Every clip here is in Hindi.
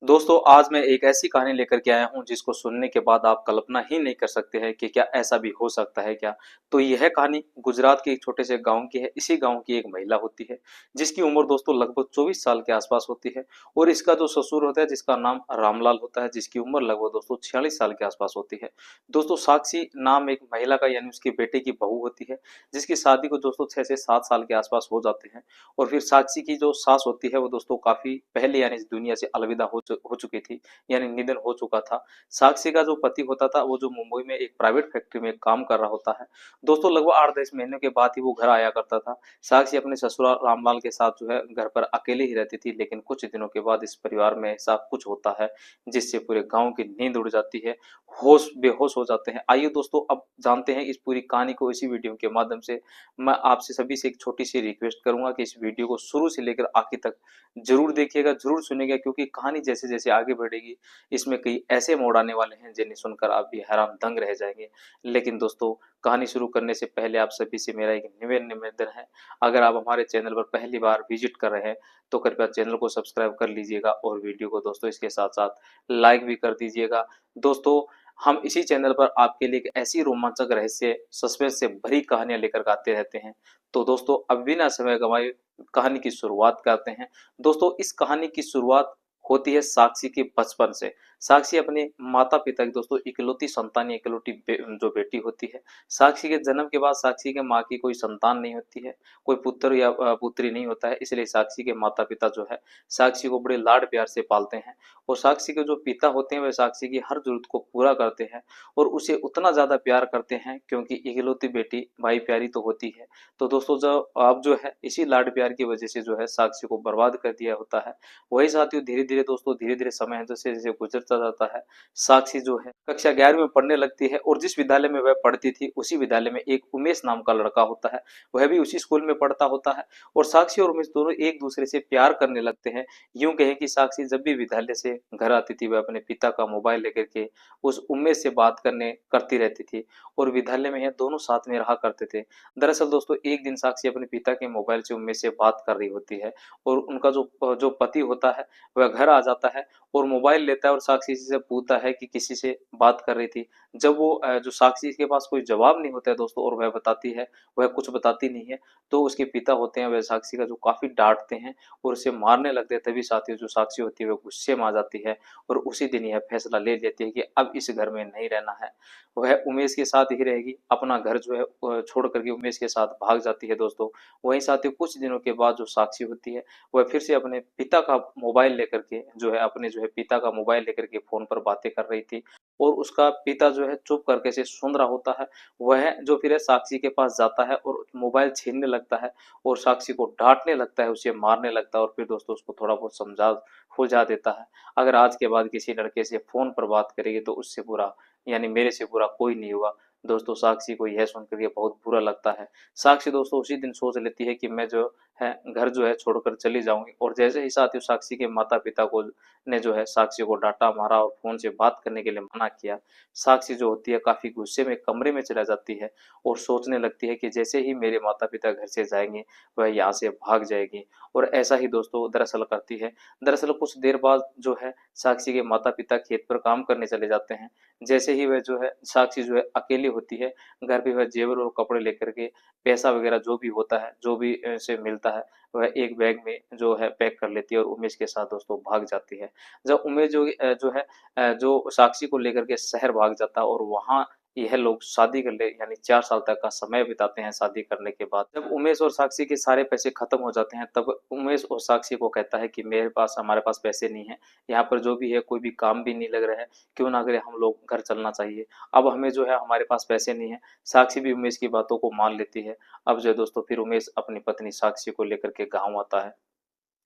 दोस्तों आज मैं एक ऐसी कहानी लेकर के आया हूँ जिसको सुनने के बाद आप कल्पना ही नहीं कर सकते हैं कि क्या ऐसा भी हो सकता है क्या। तो यह कहानी गुजरात के एक छोटे से गांव की है। इसी गांव की एक महिला होती है जिसकी उम्र दोस्तों लगभग 24 साल के आसपास होती है। और इसका जो ससुर होता है जिसका नाम रामलाल होता है, जिसकी उम्र लगभग दोस्तों 46 साल के आसपास होती है। दोस्तों साक्षी नाम एक महिला का यानी उसके बेटे की बहू होती है, जिसकी शादी को दोस्तों 6 से 7 साल के आसपास हो जाते हैं। और फिर साक्षी की जो सास होती है वो दोस्तों काफी पहले यानी इस दुनिया से अलविदा हो चुकी थी, यानी निधन हो चुका था। साक्षी का जो पति होता था वो जो मुंबई में एक प्राइवेट फैक्ट्री में काम कर रहा होता है। दोस्तों लगभग 8-10 महीने के बाद ही वो घर आया करता था। साक्षी अपने ससुराल रामलाल के साथ जो है घर पर अकेले ही रहती थी, लेकिन कुछ दिनों के बाद इस परिवार में ऐसा कुछ होता है जिससे पूरे गांव की नींद उड़ जाती है, होश बेहोश हो जाते हैं। आइए दोस्तों अब जानते हैं इस पूरी कहानी को इसी वीडियो के माध्यम से। मैं आपसे सभी से एक छोटी सी रिक्वेस्ट करूंगा कि इस वीडियो को शुरू से लेकर आखिर तक जरूर देखिएगा, जरूर सुनिएगा, क्योंकि कहानी जैसे जैसे आगे बढ़ेगी इसमें कई ऐसे मोड़ आने वाले हैं जिन्हें सुनकर आप भी हैरान दंग रह जाएंगे। लेकिन दोस्तों कहानी शुरू करने से पहले आप सभी से मेरा एक निवेदन है, अगर आप हमारे चैनल पर पहली बार विजिट कर रहे हैं तो कृपया चैनल को सब्सक्राइब कर लीजिएगा और वीडियो को दोस्तों इसके साथ साथ लाइक भी कर दीजिएगा। दोस्तों हम इसी चैनल पर आपके लिए एक ऐसी रोमांचक रहस्य सस्पेंस से भरी कहानियां लेकर आते रहते हैं। तो दोस्तों अब बिना समय गंवाए कहानी की शुरुआत करते हैं। दोस्तों इस कहानी की शुरुआत होती है साक्षी के बचपन से। साक्षी अपने माता पिता की दोस्तों इकलौती संतान, इकलौती जो बेटी होती है। साक्षी के जन्म के बाद साक्षी के माँ की कोई संतान नहीं होती है, कोई पुत्र या पुत्री नहीं होता है, इसलिए साक्षी के माता पिता जो है साक्षी को बड़े लाड प्यार से पालते हैं। और साक्षी के जो पिता होते हैं वे साक्षी की हर जरूरत को पूरा करते हैं और उसे उतना ज्यादा प्यार करते हैं क्योंकि इकलौती बेटी भाई प्यारी तो होती है। तो दोस्तों जो आप जो है इसी लाड प्यार की वजह से जो है साक्षी को बर्बाद कर दिया होता है। वही साथियों धीरे धीरे दोस्तों धीरे धीरे समय जैसे जैसे गुजरता जाता है, साक्षी जो है कक्षा 11वीं में पढ़ने लगती है और जिस विद्यालय में वह पढ़ती थी उसी विद्यालय में एक उमेश नाम का लड़का होता है। वह भी उसी स्कूल में पढ़ता होता है और साक्षी और उमेश दोनों एक दूसरे से प्यार करने लगते हैं। यूं कहें कि साक्षी जब भी विद्यालय से घर आती थी वह अपने पिता का मोबाइल लेकर के उस उमेश से बात करने करती रहती थी और विद्यालय में यह दोनों साथ में रहा करते थे। दरअसल दोस्तों एक दिन साक्षी अपने पिता के मोबाइल से उमेश से बात कर रही होती है और उनका जो जो पति होता है वह घर आ जाता है और मोबाइल लेता है और साक्षी से पूछता है कि किसी से बात कर रही थी। जब वो जो साक्षी के पास कोई जवाब नहीं होता है दोस्तों और वह बताती है, वह कुछ बताती नहीं है, तो उसके पिता होते हैं वह साक्षी का जो काफी डांटते हैं और उसे मारने लगते हैं। तभी साथियों जो साक्षी होती है वह गुस्से में आ जाती है और उसी दिन यह फैसला ले लेती है कि अब इस घर में नहीं रहना है, वह उमेश के साथ ही रहेगी। अपना घर जो है छोड़ करके उमेश के साथ भाग जाती है दोस्तों। वहीं साथियों कुछ दिनों के बाद जो साक्षी होती है वह फिर से अपने पिता का मोबाइल लेकर के जो है अपने जो है पिता का मोबाइल लेकर के फोन पर बातें कर रही थी और उसका पिता जो है चुप करके से सुन रहा होता है। वह जो फिर है साक्षी के पास जाता है और मोबाइल छीनने लगता है और साक्षी को डांटने लगता है, उसे मारने लगता है और फिर दोस्तों उसको थोड़ा बहुत समझा फुलझा देता है। अगर आज के बाद किसी लड़के से फोन पर बात करेगी तो उससे बुरा यानी मेरे से बुरा कोई नहीं होगा। दोस्तों साक्षी को यह सुन करके बहुत बुरा लगता है। साक्षी दोस्तों उसी दिन सोच लेती है कि मैं जो है घर जो है छोड़कर चली जाऊंगी और जैसे ही साथियों साक्षी के माता पिता को ने जो है साक्षी को डांटा मारा और फोन से बात करने के लिए मना किया, साक्षी जो होती है काफी गुस्से में कमरे में चला जाती है और सोचने लगती है कि जैसे ही मेरे माता पिता घर से जाएंगे वह यहाँ से भाग जाएगी। और ऐसा ही दोस्तों दरअसल करती है। दरअसल कुछ देर बाद जो है साक्षी के माता पिता खेत पर काम करने चले जाते हैं। जैसे ही वह जो है साक्षी जो है अकेली होती है, घर पे वह जेवर और कपड़े लेकर के पैसा वगैरह जो भी होता है, जो भी से मिलता है, वह एक बैग में जो है पैक कर लेती है और उमेश के साथ दोस्तों भाग जाती है। जब उमेश जो है जो साक्षी को लेकर के शहर भाग जाता है और वहाँ यह लोग शादी कर ले यानी 4 साल तक का समय बिताते हैं शादी करने के बाद। जब उमेश और साक्षी के सारे पैसे खत्म हो जाते हैं तब उमेश और साक्षी को कहता है कि मेरे पास हमारे पास पैसे नहीं है, यहाँ पर जो भी है कोई भी काम भी नहीं लग रहा है, क्यों ना करें हम लोग घर चलना चाहिए। अब हमें जो है हमारे पास पैसे नहीं है। साक्षी भी उमेश की बातों को मान लेती है। अब जो है दोस्तों फिर उमेश अपनी पत्नी साक्षी को लेकर के गाँव आता है।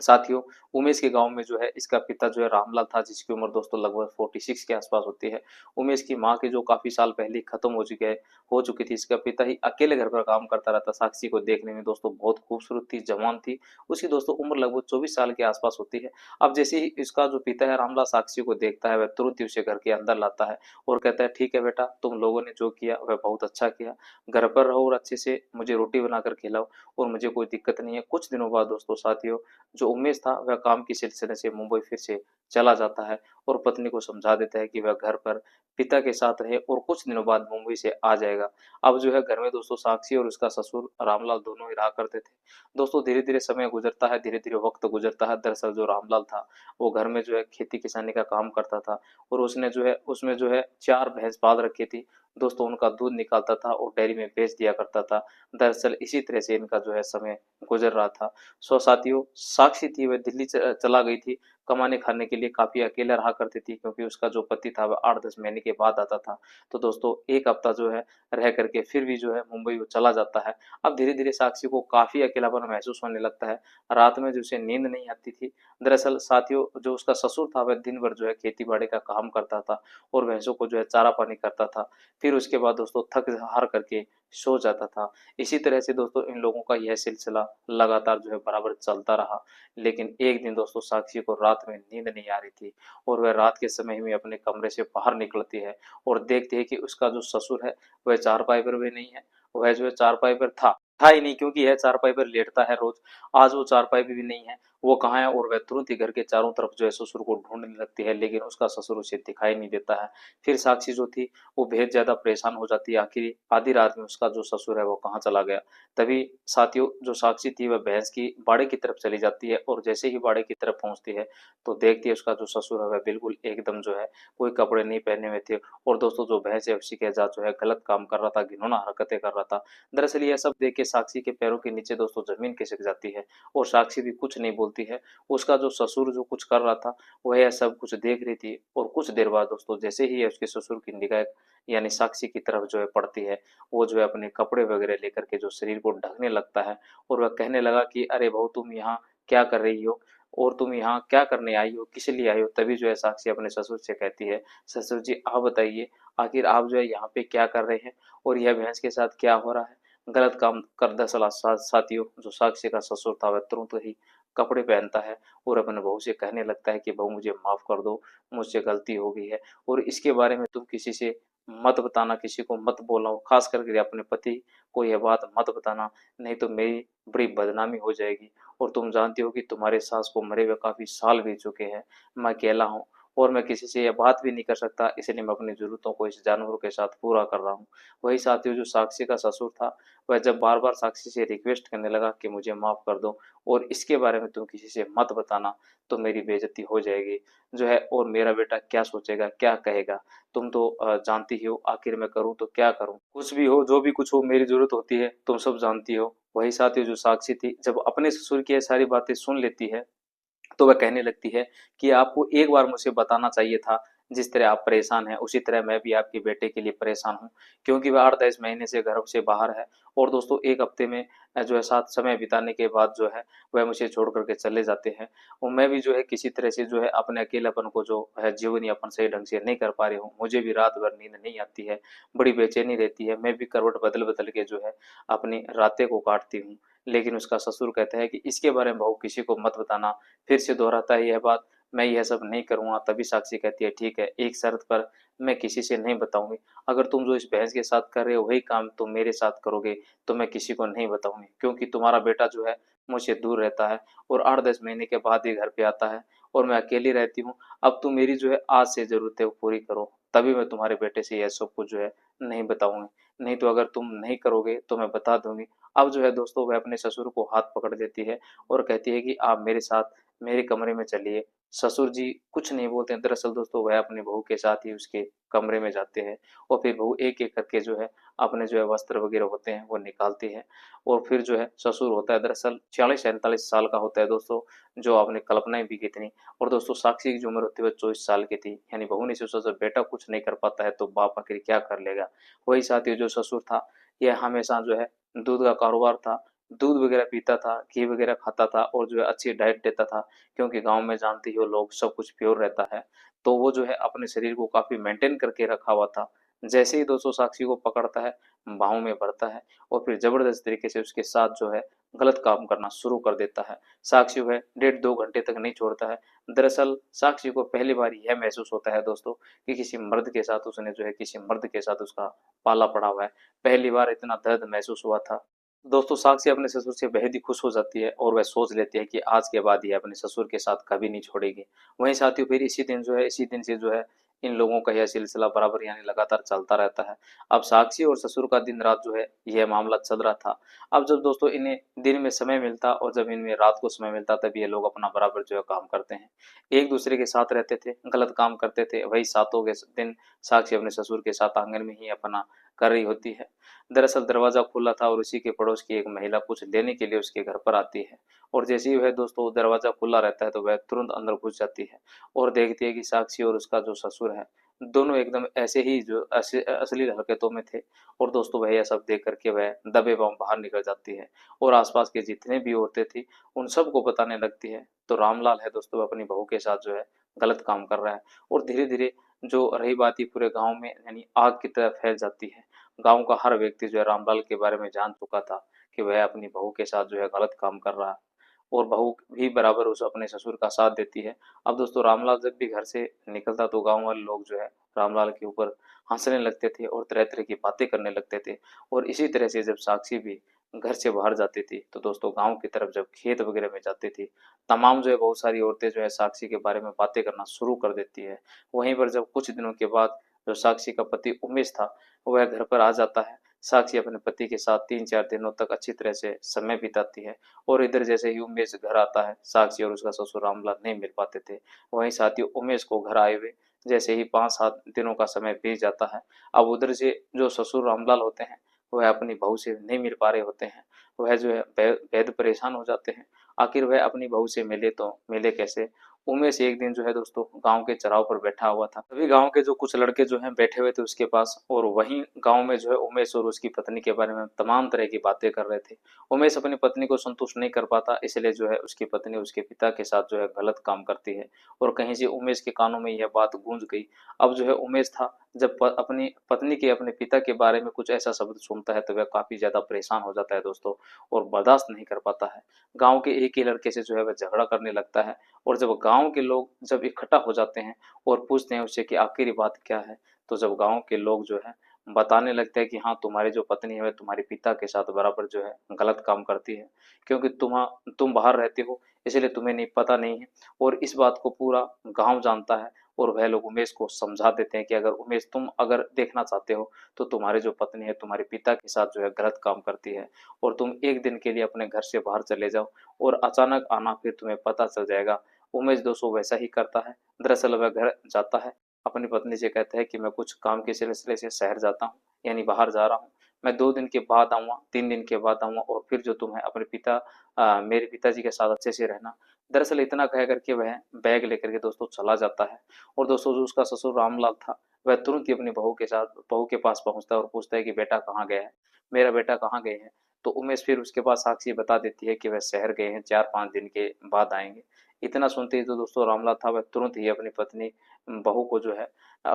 साथियों उमेश के गांव में जो है इसका पिता जो है रामलाल था, जिसकी उम्र दोस्तों लगभग 46 के आसपास होती है। उमेश की माँ की जो काफी साल पहले खत्म हो चुकी थी। इसका पिता ही अकेले घर पर काम करता रहता। साक्षी को देखने में दोस्तों बहुत खूबसूरत थी, जवान थी। उसकी दोस्तों उम्र लगभग 24 साल के आसपास होती है। अब जैसे ही इसका जो पिता है रामलाल साक्षी को देखता है वह तुरंत ही उसे घर के अंदर लाता है और कहता है ठीक है बेटा, तुम लोगों ने जो किया वह बहुत अच्छा किया, घर पर रहो और अच्छे से मुझे रोटी बनाकर खिलाओ और मुझे कोई दिक्कत नहीं है। कुछ दिनों बाद दोस्तों साथियों जो जो उमेश था वह काम के सिलसिले से मुंबई फिर से चला जाता है और पत्नी को समझा देता है कि वह घर पर पिता के साथ रहे और कुछ दिनों बाद मुंबई से आ जाएगा। अब जो है घर में दोस्तों साक्षी और उसका ससुर रामलाल दोनों ही रहा करते थे। दोस्तों धीरे-धीरे समय गुजरता है, धीरे-धीरे वक्त गुजरता है। दरअसल जो रामलाल था वो घर में जो है खेती किसानी का काम करता था और उसमें जो है 4 भैंस पाल रखी थी। दोस्तों उनका दूध निकालता था और डेयरी में बेच दिया करता था। दरअसल इसी तरह से इनका जो है समय गुजर रहा था। सो साथियों साक्षी थी वह दिल्ली चला गई थी कमाने खाने के लिए, काफ़ी अकेला रहा करती थी क्योंकि उसका जो पति था वह 8-10 महीने के बाद आता था। तो दोस्तों 1 हफ्ता जो है रह कर के फिर भी जो है मुंबई वो चला जाता है। अब धीरे-धीरे साक्षी को काफ़ी अकेलापन महसूस होने लगता है। रात में जो उसे नींद नहीं आती थी। दरअसल साथियों जो उसका ससुर था वह दिन भर जो है खेती-बाड़ी का काम करता था और भैंसों को जो है चारा-पानी करता था। फिर उसके बाद दोस्तों थक-हार करके सो जाता था। इसी तरह से दोस्तों इन लोगों का यह सिलसिला लगातार जो है बराबर चलता रहा। लेकिन एक दिन दोस्तों साक्षी को रात में नींद नहीं आ रही थी और वह रात के समय में अपने कमरे से बाहर निकलती है और देखती है कि उसका जो ससुर है वह चारपाई पर भी नहीं है। वह जो है चारपाई पर था ही नहीं क्योंकि यह चारपाई पर लेटता है रोज। आज वो चारपाई पे भी नहीं है। वो कहाँ है और वह तुरंत ही घर के चारों तरफ जो है ससुर को ढूंढने लगती है लेकिन उसका ससुर उसे दिखाई नहीं देता है। फिर साक्षी जो थी वो बेहद ज्यादा परेशान हो जाती है। आखिर आधी रात में उसका जो ससुर है वो कहाँ चला गया। तभी साथियों जो साक्षी थी वह भैंस की बाड़े की तरफ चली जाती है और जैसे ही बाड़े की तरफ पहुंचती है तो देखती है उसका जो ससुर है वह बिल्कुल एकदम जो है कोई कपड़े नहीं पहने हुए थे और दोस्तों जो भैंस है उसी के साथ जो है गलत काम कर रहा था, घिनौना हरकतें कर रहा था। दरअसल यह सब देख के साक्षी के पैरों के नीचे दोस्तों जमीन खिसक जाती है और साक्षी भी कुछ नहीं बोलती है। उसका जो ससुर जो कुछ कर रहा था वह यह सब कुछ देख रही थी और कुछ देर बाद दोस्तों जैसे ही उसके ससुर की निगाह यानी साक्षी की तरफ जो है पड़ती है वो जो है अपने कपड़े वगैरह लेकर के जो शरीर को ढकने लगता है और वह कहने लगा कि अरे बहू तुम यहाँ क्या कर रही हो और तुम यहाँ क्या करने आई हो, किस लिए आई हो। तभी जो है साक्षी अपने ससुर से कहती है ससुर जी आप बताइए आखिर आप जो है यहाँ पे क्या कर रहे हैं और यह भैंस के साथ क्या हो रहा है। गलत काम कर दरअसल साथियों जो साक्षी का ससुर था वह तुरंत ही कपड़े पहनता है और अपने बहू से कहने लगता है कि बहू मुझे माफ कर दो, मुझसे गलती हो गई है और इसके बारे में तुम किसी से मत बताना, किसी को मत बोलना, खास करके अपने पति को यह बात मत बताना, नहीं तो मेरी बड़ी बदनामी हो जाएगी। और तुम जानती हो कि तुम्हारे सास को मरे हुए काफी साल बीत चुके हैं, मैं अकेला हूँ और मैं किसी से यह बात भी नहीं कर सकता, इसलिए मैं अपनी जरूरतों को इस जानवरों के साथ पूरा कर रहा हूँ। वही साथियों जो साक्षी का ससुर था वह जब बार बार साक्षी से रिक्वेस्ट करने लगा कि मुझे माफ कर दो और इसके बारे में तुम किसी से मत बताना तो मेरी बेइज्जती हो जाएगी जो है और मेरा बेटा क्या सोचेगा, क्या कहेगा। तुम तो जानती ही हो आखिर मैं करूँ तो क्या करूँ। कुछ भी हो जो भी कुछ हो मेरी जरूरत होती है तुम सब जानती हो। वही साथियों जो साक्षी थी जब अपने ससुर की ये सारी बातें सुन लेती है तो वह कहने लगती है कि आपको एक बार मुझे बताना चाहिए था। जिस तरह आप परेशान हैं उसी तरह मैं भी आपके बेटे के लिए परेशान हूँ क्योंकि वह 8-10 महीने से घर से बाहर है और दोस्तों 1 हफ्ते में जो है साथ समय बिताने के बाद जो है वह मुझे छोड़ करके चले जाते हैं और मैं भी जो है किसी तरह से जो है अपने अकेलापन को जो है जीवन यापन सही ढंग से नहीं कर पा रही हूँ। मुझे भी रात भर नींद नहीं आती है, बड़ी बेचैनी रहती है। मैं भी करवट बदल बदल के जो है अपनी रातें को काटती हूँ। लेकिन उसका ससुर कहता है कि इसके बारे में बहू किसी को मत बताना। फिर से दोहराता है यह बात, मैं यह सब नहीं करूँगा। तभी साक्षी कहती है ठीक है, एक शर्त पर मैं किसी से नहीं बताऊँगी। अगर तुम जो इस भैंस के साथ कर रहे हो वही काम तुम मेरे साथ करोगे तो मैं किसी को नहीं बताऊँगी क्योंकि तुम्हारा बेटा जो है मुझसे दूर रहता है और 8-10 महीने के बाद ही घर पे आता है और मैं अकेली रहती हूँ। अब तुम मेरी जो है आज से ज़रूरत है वो पूरी करो, तभी मैं तुम्हारे बेटे से यह सब कुछ जो है नहीं बताऊँगी। नहीं तो अगर तुम नहीं करोगे तो मैं बता दूँगी। अब जो है दोस्तों वह अपने ससुर को हाथ पकड़ देती है और कहती है कि आप मेरे साथ मेरे कमरे में चलिए। ससुर जी कुछ नहीं बोलते हैं। दरअसल दोस्तों वह अपनी बहू के साथ ही उसके कमरे में जाते हैं और फिर बहू एक-एक करके जो है अपने जो है वस्त्र वगैरह होते हैं वो निकालती है और फिर जो है ससुर होता है दरअसल 40-45 साल का होता है दोस्तों, जो आपने कल्पना भी की थी। और दोस्तों साक्षी की जो उम्र होती है वह 24 साल की थी। यानी बहू ने सोचा जब बेटा कुछ नहीं कर पाता है तो बाप आखिर क्या कर लेगा। वही साथी जो ससुर था यह हमेशा जो है दूध का कारोबार था, दूध वगैरह पीता था, घी वगैरह खाता था और जो है अच्छी डाइट लेता था क्योंकि गाँव में जानते ही हो लोग सब कुछ प्योर रहता है। तो वो जो है अपने शरीर को काफ़ी मेंटेन करके रखा हुआ था। जैसे ही दोस्तों साक्षी को पकड़ता है, बाहों में भरता है और फिर ज़बरदस्त तरीके से उसके साथ जो है गलत काम करना शुरू कर देता है। साक्षी वह 1.5-2 घंटे तक नहीं छोड़ता है। दरअसल साक्षी को पहली बार यह महसूस होता है दोस्तों कि किसी मर्द के साथ उसने जो है किसी मर्द के साथ उसका पाला पड़ा हुआ है। पहली बार इतना दर्द महसूस हुआ था दोस्तों साक्षी अपने ससुर से बेहद ही खुश हो जाती है और वह सोच लेती है कि आज के बाद ये अपने ससुर के साथ कभी नहीं छोड़ेगी। वहीं साथियों फिर इसी दिन से जो है इन लोगों का यह सिलसिला बराबर यानी लगातार चलता रहता है। अब साक्षी और ससुर का दिन रात जो है यह मामला चल रहा था। अब जब दोस्तों इन्हें दिन में समय मिलता और जब इनमें रात को समय मिलता तब ये लोग अपना बराबर जो है काम करते हैं। एक दूसरे के साथ रहते थे, गलत काम करते थे। वही सातों के दिन साक्षी अपने ससुर के साथ आंगन में ही अपना कर रही होती है। दरअसल दरवाजा खुला था और उसी के पड़ोस की एक महिला कुछ लेने के लिए उसके घर पर आती है। और जैसे ही वह दोस्तों दरवाजा खुला रहता है तो वह तुरंत अंदर घुस जाती है और देखती है कि साक्षी और उसका जो ससुर है दोनों एकदम ऐसे ही जो असली हरकतों में थे। और दोस्तों वह यह सब देख करके वह दबे बम बाहर निकल जाती है और आसपास के जितने भी औरतें थी उन सबको बताने लगती है। तो रामलाल है दोस्तों अपनी बहू के साथ जो है गलत काम कर रहा है। और धीरे धीरे जो रही बात ही पूरे गांव में यानी आग की तरह फैल जाती है। गांव का हर व्यक्ति जो है रामलाल के बारे में जान चुका था कि वह अपनी बहू के साथ जो है गलत काम कर रहा है और बहू भी बराबर उस अपने ससुर का साथ देती है। अब दोस्तों रामलाल जब भी घर से निकलता तो गांव वाले लोग जो है रामलाल के ऊपर हंसने लगते थे और तरह तरह की बातें करने लगते थे। और इसी तरह से जब साक्षी भी घर से बाहर जाती थी तो दोस्तों गांव की तरफ जब खेत वगैरह में जाती थी तमाम जो है बहुत सारी औरतें जो है साक्षी के बारे में बातें करना शुरू कर देती है। वहीं पर जब कुछ दिनों के बाद जो साक्षी का पति उमेश था वह घर पर आ जाता है। साक्षी अपने पति के साथ 3-4 दिनों तक अच्छी तरह से समय बिताती है। और इधर जैसे ही उमेश घर आता है साक्षी और उसका ससुर रामलाल नहीं मिल पाते थे। वहीं साथियों उमेश को घर आए हुए जैसे ही 5-7 दिनों का समय बीत जाता है। अब उधर से जो ससुर रामलाल होते हैं वह अपनी बहू से नहीं मिल पा रहे होते हैं। वह जो है बेहद परेशान हो जाते हैं। आखिर वह अपनी बहू से मिले तो मिले कैसे। उमेश एक दिन जो है दोस्तों गांव के चौराहे पर बैठा हुआ था। तभी गांव के जो कुछ लड़के जो हैं बैठे हुए थे उसके पास और वहीं गांव में जो है उमेश और उसकी पत्नी के बारे में तमाम तरह की बातें कर रहे थे। उमेश अपनी पत्नी को संतुष्ट नहीं कर पाता इसलिए जो है उसकी पत्नी उसके पिता के साथ जो है गलत काम करती है। और कहीं से उमेश के कानों में यह बात गूंज गई। अब जो है उमेश था जब अपनी पत्नी के अपने पिता के बारे में कुछ ऐसा शब्द सुनता है तो वह काफी ज्यादा परेशान हो जाता है दोस्तों और बर्दाश्त नहीं कर पाता है। गांव के एक ही लड़के से जो है वह झगड़ा करने लगता है। और जब गांव के लोग जब इकट्ठा हो जाते हैं और पूछते हैं उससे कि आखिर बात क्या है तो जब गांव के लोग जो है बताने लगते हैं कि हाँ तुम्हारी जो पत्नी है वह तुम्हारे पिता के साथ बराबर जो है गलत काम करती है क्योंकि तुम बाहर रहते हो इसलिए तुम्हें नहीं पता नहीं है। और इस बात को पूरा गांव जानता है और वह लोग उमेश को समझा देते हैं कि अगर उमेश तुम अगर देखना चाहते हो तो तुम्हारी जो पत्नी है तुम्हारे पिता के साथ जो है गलत काम करती है और तुम एक दिन के लिए अपने घर से बाहर चले जाओ और अचानक आना फिर तुम्हें पता चल जाएगा। उमेश दोस्तों वैसा ही करता है। दरअसल वह घर जाता है अपनी पत्नी से कहता है कि मैं कुछ काम के सिलसिले से शहर जाता हूँ यानी बाहर जा रहा हूँ। मैं 2 दिन के बाद आऊँगा 3 दिन के बाद आऊँगा और फिर जो तुम है अपने मेरे पिताजी के साथ अच्छे से रहना। दरअसल इतना कह करके वह बैग लेकर के दोस्तों चला जाता है। और दोस्तों जो उसका ससुर रामलाल था वह तुरंत ही अपनी बहू के पास पहुंचता है और पूछता है कि बेटा कहाँ गया है, मेरा बेटा कहाँ गए हैं। तो उमेश फिर उसके पास साक्षी बता देती है कि वह शहर गए हैं 4-5 दिन के बाद आएंगे। इतना सुनते ही तो दोस्तों रामलाल था वह तुरंत ही अपनी पत्नी बहू को जो है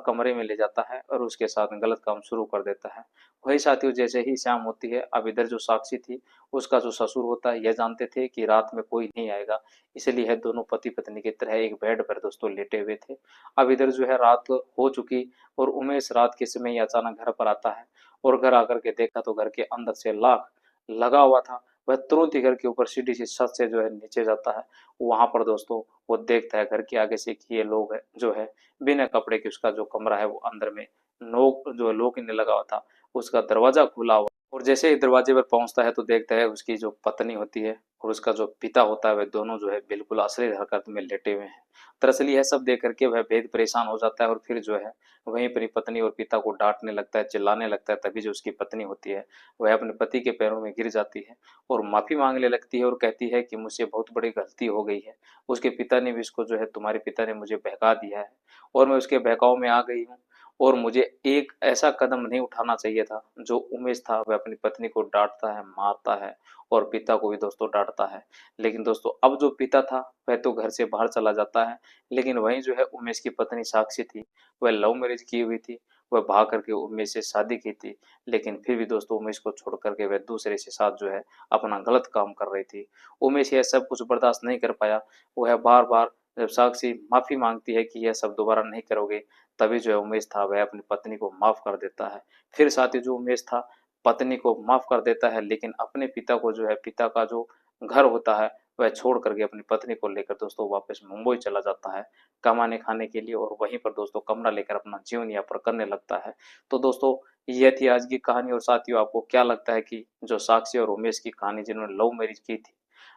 कमरे में ले जाता है और उसके साथ गलत काम शुरू कर देता है। वही साथियों जैसे ही शाम होती है अब इधर जो साक्षी थी उसका जो ससुर होता है यह जानते थे कि रात में कोई नहीं आएगा इसलिए दोनों पति पत्नी की तरह एक बेड पर दोस्तों लेटे हुए थे। अब इधर जो है रात हो चुकी और उमेश रात के समय ही अचानक घर पर आता है और घर आकर के देखा तो घर के अंदर से लाख लगा हुआ था। वह तुरंत ही घर के ऊपर सीढ़ी सी छत से जो है नीचे जाता है। वहां पर दोस्तों वो देखता है घर के आगे से कि ये लोग है जो है बिना कपड़े के उसका जो कमरा है वो अंदर में नोक जो लोक ने लगा हुआ था उसका दरवाजा खुला हुआ। और जैसे ही दरवाजे पर पहुंचता है तो देखता है उसकी जो पत्नी होती है और उसका जो पिता होता है वह दोनों जो है बिल्कुल अश्लील हरकत में लेटे हुए हैं। दरअसल यह सब देख करके वह बेहद परेशान हो जाता है और फिर जो है वहीं अपनी पत्नी और पिता को डांटने लगता है चिल्लाने लगता है। तभी जो उसकी पत्नी होती है वह अपने पति के पैरों में गिर जाती है और माफी मांगने लगती है और कहती है कि मुझसे बहुत बड़ी गलती हो गई है। उसके पिता ने भी इसको जो है तुम्हारे पिता ने मुझे बहका दिया है और मैं उसके बहकाव में आ गई हूँ और मुझे एक ऐसा कदम नहीं उठाना चाहिए था। जो उमेश था वह अपनी पत्नी को डांटता है मारता है और पिता को भी दोस्तों डांटता है। लेकिन दोस्तों अब जो पिता था वह तो घर से बाहर चला जाता है। लेकिन वहीं जो है उमेश की पत्नी साक्षी थी वह लव मैरिज की हुई थी। वह भाग करके उमेश से शादी की थी लेकिन फिर भी दोस्तों उमेश को छोड़ करके वह दूसरे के साथ जो है अपना गलत काम कर रही थी। उमेश यह सब कुछ बर्दाश्त नहीं कर पाया। वह बार बार जब साक्षी माफी मांगती है कि यह सब दोबारा नहीं करोगे तभी जो है उमेश था वह अपनी पत्नी को माफ कर देता है। फिर साथ ही जो उमेश था पत्नी को माफ कर देता है, लेकिन अपने पिता को जो है, पिता का जो घर होता है वह छोड़ करके अपनी पत्नी को लेकर दोस्तों वापस मुंबई चला जाता है कमाने खाने के लिए, और वहीं पर दोस्तों कमरा लेकर अपना जीवन यापन करने लगता है। तो दोस्तों ये थी आज की कहानी, और साथियों आपको क्या लगता है कि जो साक्षी और उमेश की कहानी, जिन्होंने लव मैरिज की थी,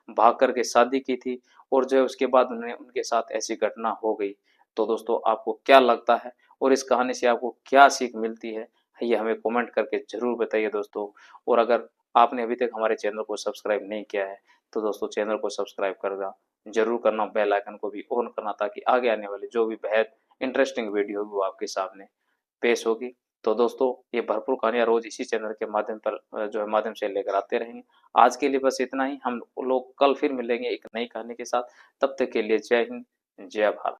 भाग करके शादी की थी, और जो है उसके बाद उन्हें उनके साथ ऐसी घटना हो गई, तो दोस्तों आपको क्या लगता है और इस कहानी से आपको क्या सीख मिलती है, ये हमें कमेंट करके ज़रूर बताइए दोस्तों। और अगर आपने अभी तक हमारे चैनल को सब्सक्राइब नहीं किया है तो दोस्तों चैनल को सब्सक्राइब करना जरूर करना, बेल आइकन को भी ऑन करना, ताकि आगे आने वाली जो भी बेहद इंटरेस्टिंग वीडियो होगी वो आपके सामने पेश होगी। तो दोस्तों ये भरपूर कहानियां रोज इसी चैनल के माध्यम पर जो है माध्यम से लेकर आते रहेंगे। आज के लिए बस इतना ही, हम लोग कल फिर मिलेंगे एक नई कहानी के साथ। तब तक के लिए जय हिंद, जय भारत।